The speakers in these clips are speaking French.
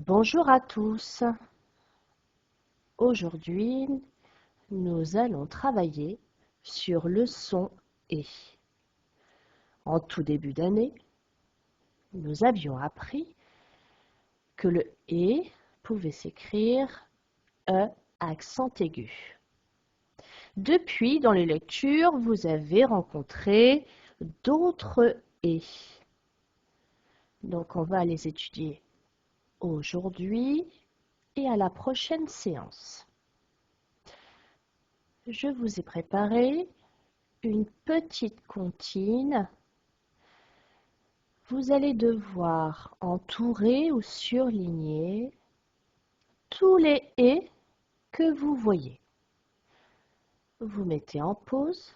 Bonjour à tous. Aujourd'hui, nous allons travailler sur le son « et ». En tout début d'année, nous avions appris que le « et » pouvait s'écrire « e » accent aigu. Depuis, dans les lectures, vous avez rencontré d'autres « et ». Donc, on va les étudier aujourd'hui et à la prochaine séance. Je vous ai préparé une petite comptine. Vous allez devoir entourer ou surligner tous les « et » que vous voyez. Vous mettez en pause,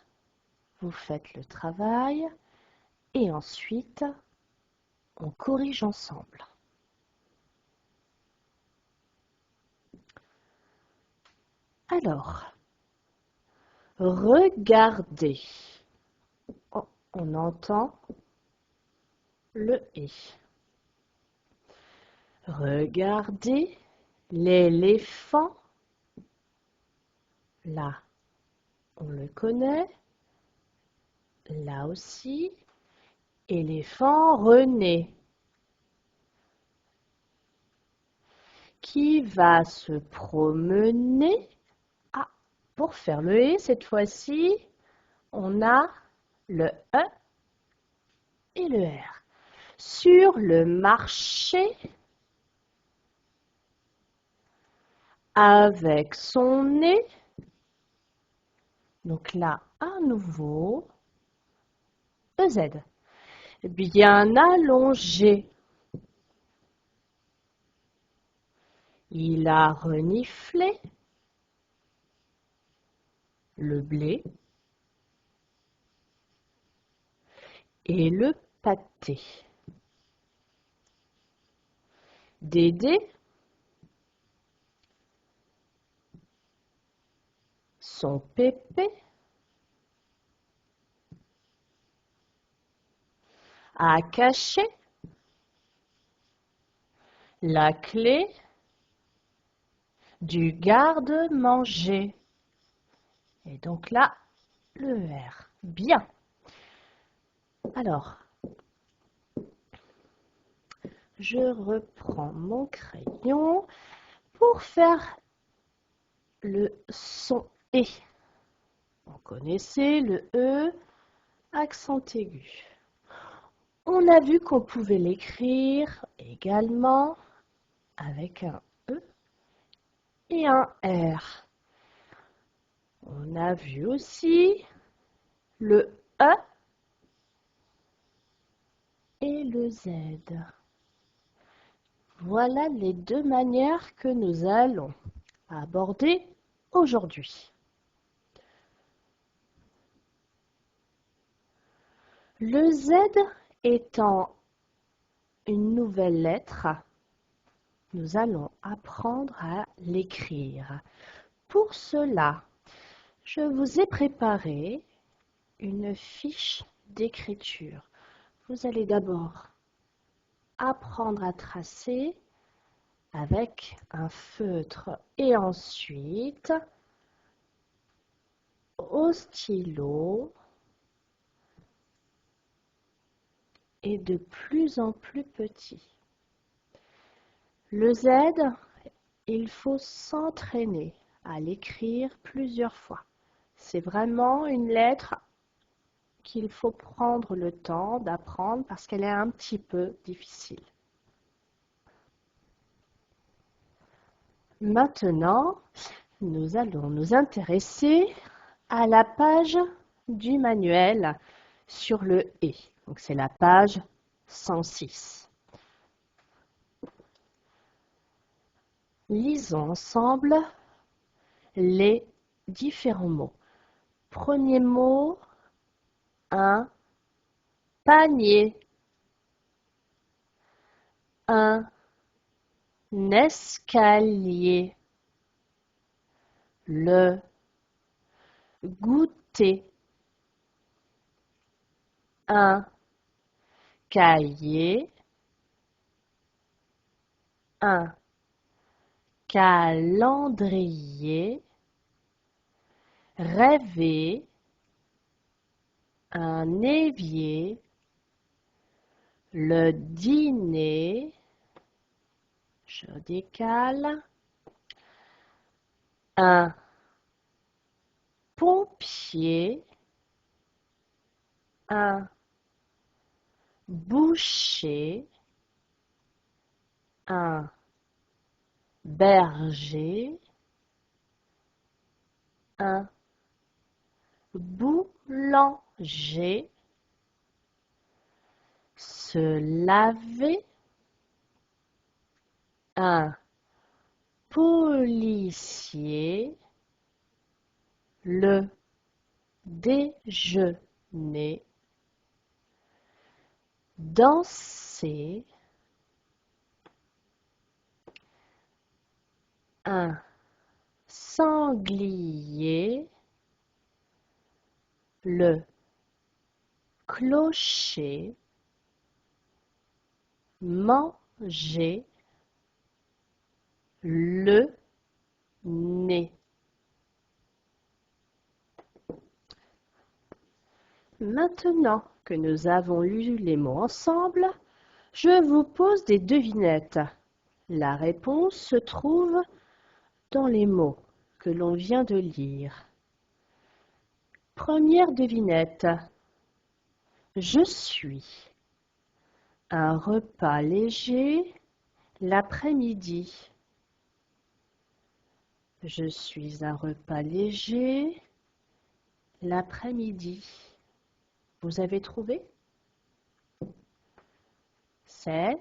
vous faites le travail et ensuite on corrige ensemble. Alors, regardez. Oh, on entend le « et ». Regardez l'éléphant. Là, on le connaît. Là aussi, éléphant René, qui va se promener. Ah, pour faire le « et », cette fois-ci, on a le « e » et le « r ». Sur le marché, avec son nez. Donc là, à nouveau, EZ. Bien allongé. Il a reniflé le blé et le pâté. Dédé, son pépé, a caché la clé du garde-manger. Et donc là, le R. Bien. Alors, je reprends mon crayon pour faire le son « et ». Vous connaissez le « e », accent aigu. On a vu qu'on pouvait l'écrire également avec un « e » et un « r ». On a vu aussi le « e » et le « z ». Voilà les deux manières que nous allons aborder aujourd'hui. Le Z étant une nouvelle lettre, nous allons apprendre à l'écrire. Pour cela, je vous ai préparé une fiche d'écriture. Vous allez d'abord apprendre à tracer avec un feutre et ensuite au stylo et de plus en plus petit. Le Z, il faut s'entraîner à l'écrire plusieurs fois. C'est vraiment une lettre qu'il faut prendre le temps d'apprendre parce qu'elle est un petit peu difficile. Maintenant, nous allons nous intéresser à la page du manuel sur le « et ». Donc c'est la page 106. Lisons ensemble les différents mots. Premier mot, un panier, un escalier, le goûter, un cahier, un calendrier, rêver, un évier, le dîner, je décale, un pompier, un boucher, un berger, un boulanger, se laver, un policier, le déjeuner, danser, un sanglier, le clocher, manger, le nez. Maintenant que nous avons lu les mots ensemble, je vous pose des devinettes. La réponse se trouve dans les mots que l'on vient de lire. Première devinette. Je suis un repas léger l'après-midi. Je suis un repas léger l'après-midi. Vous avez trouvé? C'est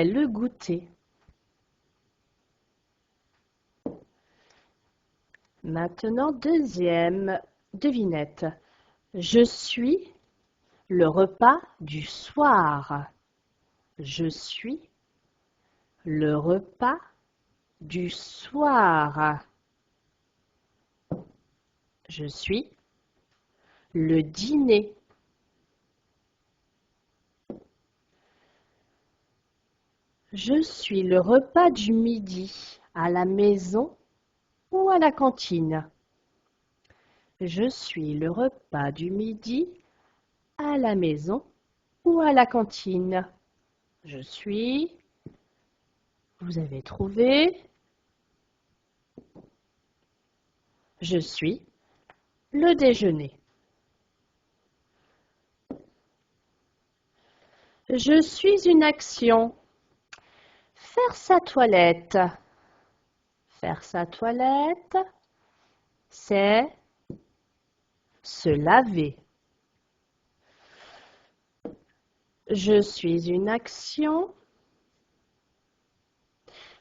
le goûter. Maintenant, deuxième devinette. Je suis le repas du soir. Je suis le repas du soir. Je suis le dîner. Je suis le repas du midi à la maison ou à la cantine. Je suis le repas du midi à la maison ou à la cantine. Je suis... Vous avez trouvé? Je suis le déjeuner. Je suis une action. Faire sa toilette. Faire sa toilette, c'est se laver. Je suis une action.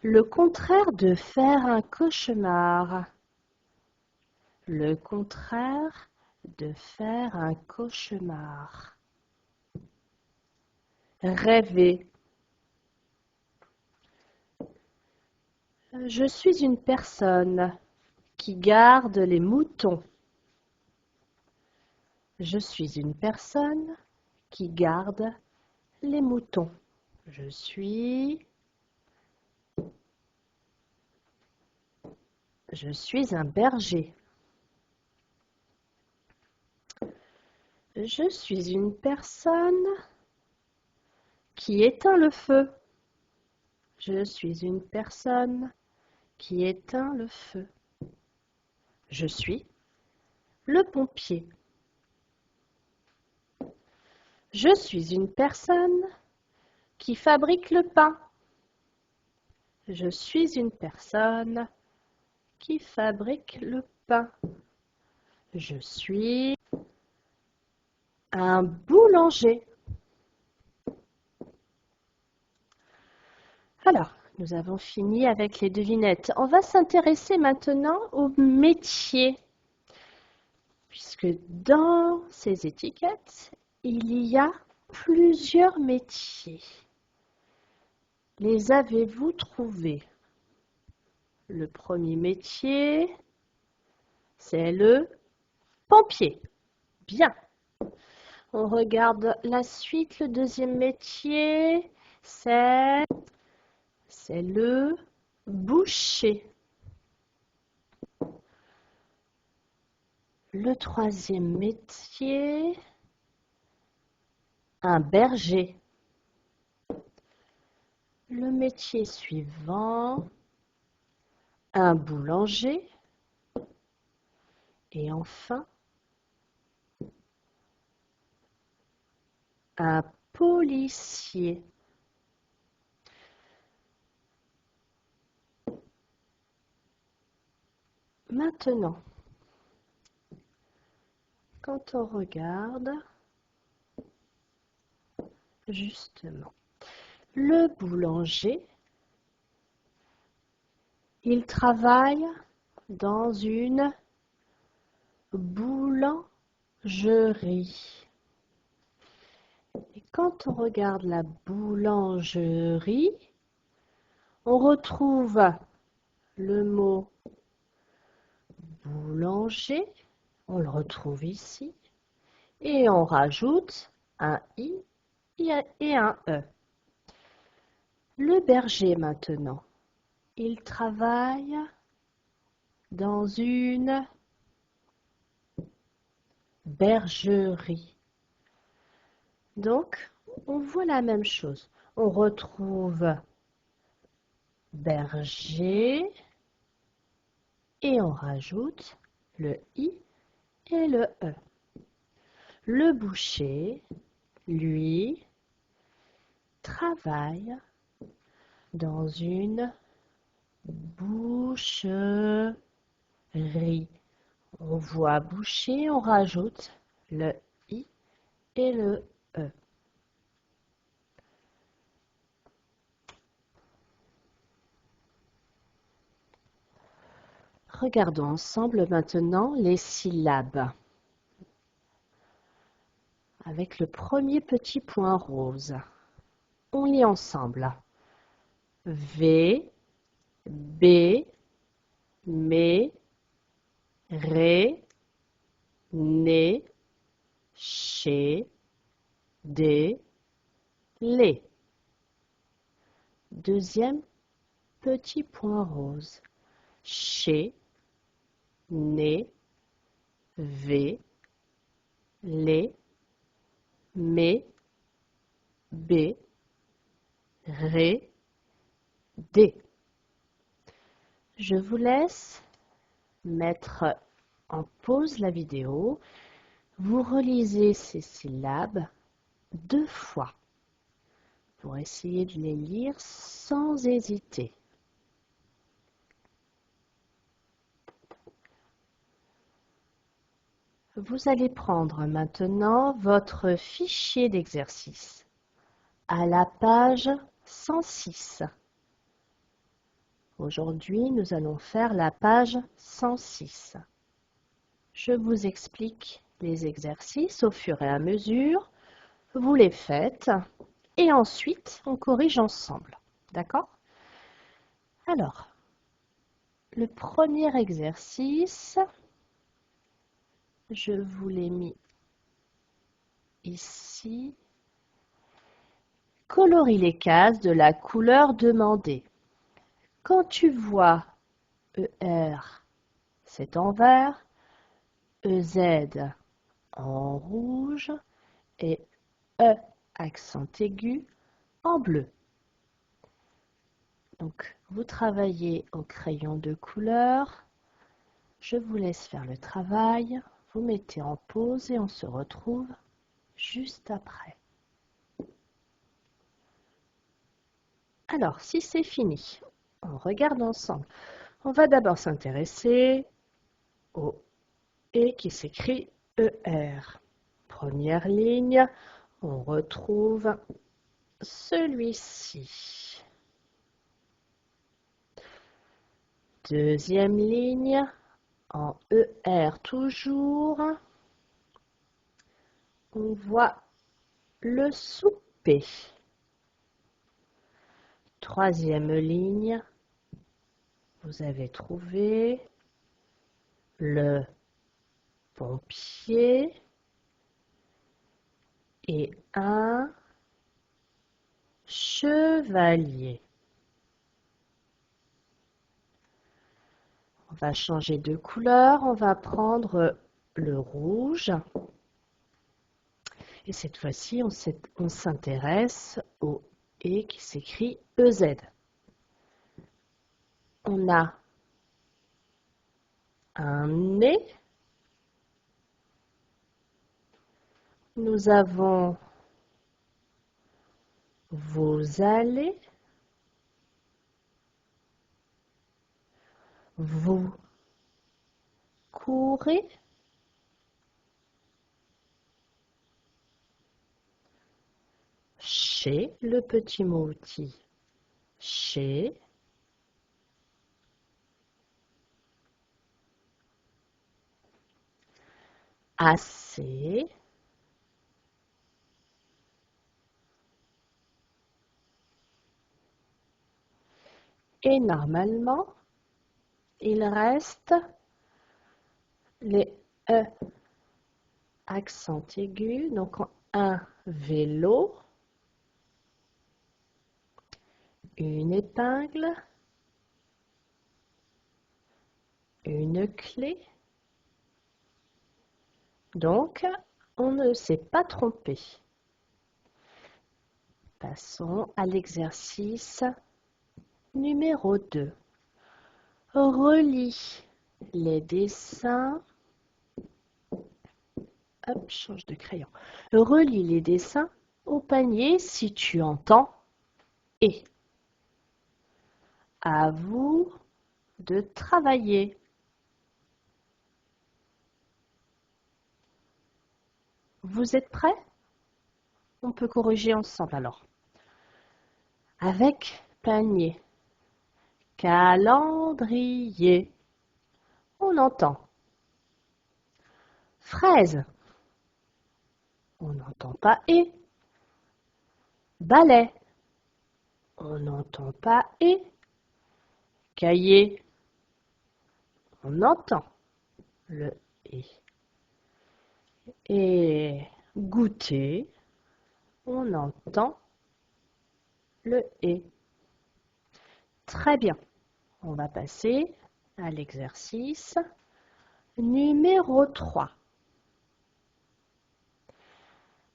Le contraire de faire un cauchemar. Le contraire de faire un cauchemar. Rêver. Je suis une personne qui garde les moutons. Je suis une personne qui garde les moutons. Je suis un berger. Je suis une personne qui éteint le feu. Je suis une personne qui éteint le feu. Je suis le pompier. Je suis une personne qui fabrique le pain. Je suis une personne qui fabrique le pain. Je suis un boulanger. Alors, nous avons fini avec les devinettes. On va s'intéresser maintenant aux métiers, puisque dans ces étiquettes, il y a plusieurs métiers. Les avez-vous trouvés? Le premier métier, c'est le pompier. Bien. On regarde la suite. Le deuxième métier, c'est le boucher. Le troisième métier, un berger. Le métier suivant, un boulanger. Et enfin, un policier. Maintenant, quand on regarde, justement, le boulanger, il travaille dans une boulangerie. Et quand on regarde la boulangerie, on retrouve le mot boulanger, on le retrouve ici, et on rajoute un i et un e. Le berger maintenant, il travaille dans une bergerie. Donc, on voit la même chose. On retrouve berger et on rajoute le i et le e. Le boucher, lui, travaille dans une boucherie. On voit boucher, on rajoute le i et le e. Regardons ensemble maintenant les syllabes. Avec le premier petit point rose. On lit ensemble. V, B, M, Ré, Né, Ché, Dé, Lé. Deuxième petit point rose. Ché, Né, V, Lé, Mé, B, Ré, D. Je vous laisse mettre en pause la vidéo. Vous relisez ces syllabes 2 fois pour essayer de les lire sans hésiter. Vous allez prendre maintenant votre fichier d'exercice à la page 106. Aujourd'hui, nous allons faire la page 106. Je vous explique les exercices au fur et à mesure. Vous les faites et ensuite, on corrige ensemble. D'accord? Alors, le premier exercice, je vous l'ai mis ici. Colorie les cases de la couleur demandée. Quand tu vois ER, c'est en vert, EZ en rouge et E accent aigu en bleu. Donc, vous travaillez au crayon de couleur. Je vous laisse faire le travail. Vous mettez en pause et on se retrouve juste après. Alors, si c'est fini, on regarde ensemble. On va d'abord s'intéresser au E qui s'écrit ER. Première ligne, on retrouve celui-ci. Deuxième ligne, en ER toujours, on voit le souper. Troisième ligne, vous avez trouvé le pompier. et un chevalier. On va changer de couleur, on va prendre le rouge. Et cette fois-ci, on s'intéresse au « et » qui s'écrit EZ. On a un nez. Nous avons vous allez, vous courez, chez, le petit mot outil, chez, assez, et normalement, il reste les E accent aigu, donc un vélo, une épingle, une clé. Donc, on ne s'est pas trompé. Passons à l'exercice numéro 2. Relie les dessins. Hop, change de crayon. Relie les dessins au panier si tu entends « et ». À vous de travailler. Vous êtes prêts? On peut corriger ensemble alors. Avec panier, calendrier, on entend. Fraise, on n'entend pas « et ». Balai, on n'entend pas « et ». Cahier, on entend le « et ». Et goûter, on entend le « et ». Très bien. On va passer à l'exercice numéro 3.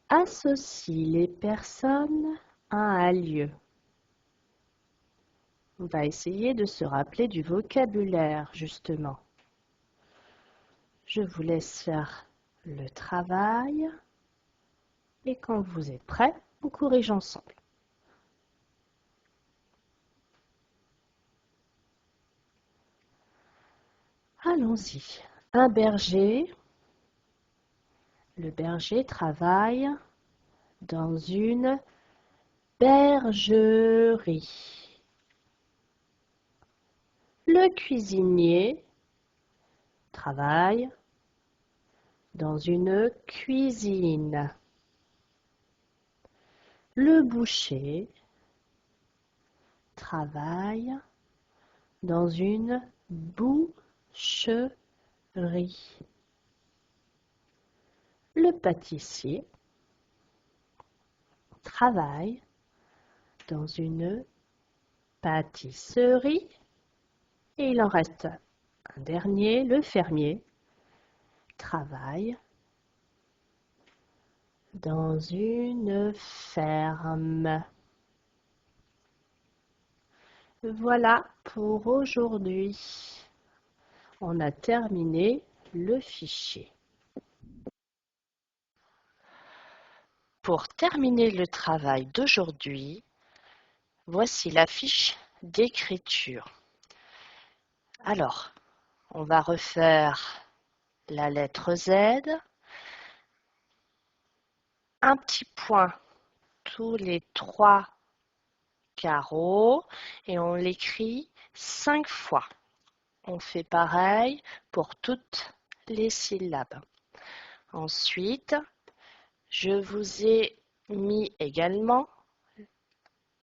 Associe les personnes à un lieu. On va essayer de se rappeler du vocabulaire, justement. Je vous laisse faire le travail et quand vous êtes prêts, on corrige ensemble. Allons-y. Un berger. Le berger travaille dans une bergerie. Le cuisinier travaille dans une cuisine. Le boucher travaille dans une boucherie. Le pâtissier travaille dans une pâtisserie. Et il en reste un dernier, le fermier travaille dans une ferme. Voilà pour aujourd'hui. On a terminé le fichier. Pour terminer le travail d'aujourd'hui, voici la fiche d'écriture. Alors, on va refaire la lettre Z, un petit point tous les 3 carreaux et on l'écrit 5 fois. On fait pareil pour toutes les syllabes. Ensuite, je vous ai mis également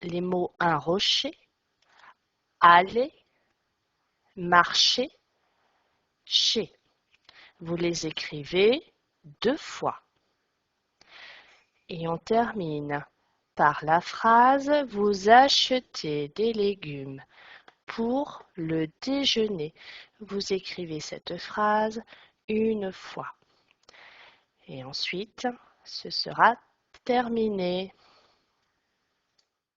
les mots un rocher, aller, marcher, chez. Vous les écrivez 2 fois. Et on termine par la phrase « Vous achetez des légumes pour le déjeuner ». Vous écrivez cette phrase une fois. Et ensuite, ce sera terminé.